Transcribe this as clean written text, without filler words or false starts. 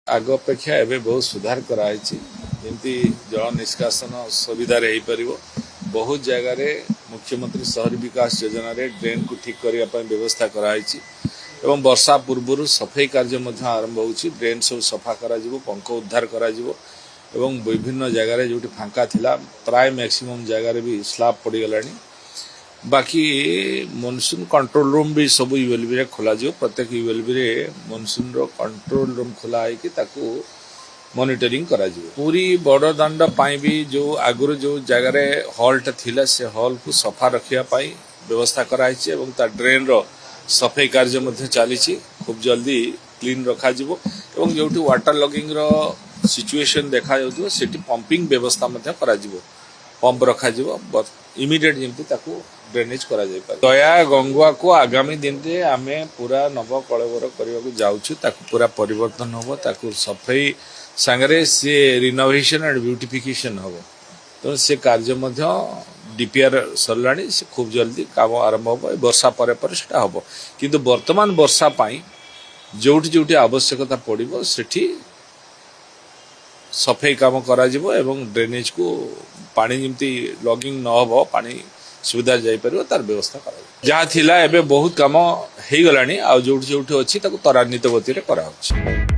आग अपेक्षा एवं बहुत सुधार कराई जमी जल निष्कासन सुविधा बहुत जगार मुख्यमंत्री शहरी विकास योजना रे ड्रेन को ठीक करने व्यवस्था कराई एवं वर्षा पूर्व सफाई कार्य आरंभ हो ड्रेन सब सफा करा पंख उद्धार करा एवं विभिन्न जगार जो फांका थिला प्राय मैक्सिमम जगार भी स्लाब पड़गला बाकी मनसून कंट्रोल रूम भी सब यूएलबी खोल प्रत्येक यूएलबी मनसून कंट्रोल रूम खोला है मॉनिटरिंग करा पूरी बड़ दांड भी जो आगुरी जो जगार हॉल्ट थिला से हॉल को सफा रखा व्यवस्था कराई ड्रेन रो सफाई कार्य चली खूब जल्दी क्लीन रखा एवं जो वाटर लॉगिंग रो सिचुएशन देखा जाउथि पंपिंग व्यवस्था करा पंप रखा इमिडिएट जमी ड्रेनेज करा दया गंगुआ को आगामी दिन में आम पूरा नव कलेवर करने जाऊँ पूरा परिवर्तन हम ताकू सफाई सांगरे सी रिनोवेशन एंड ब्यूटिफिकेशन हम तो से कार्य डीपीआर सरला खूब जल्दी काम आरंभ हो वर्षा पर हम किंतु वर्तमान वर्षा जोटी जोटी आवश्यकता पड़ो सेठी सफाई काम करा एवं ड्रेनेज को पानी जमती लॉगिंग न हो पानी सुविधा जापर तार व्यवस्था करा जहाँ थिला एबे बहुत काम हो गलानी आ जोटी जोटी अच्छी त्वरान्वित गति कराउछि।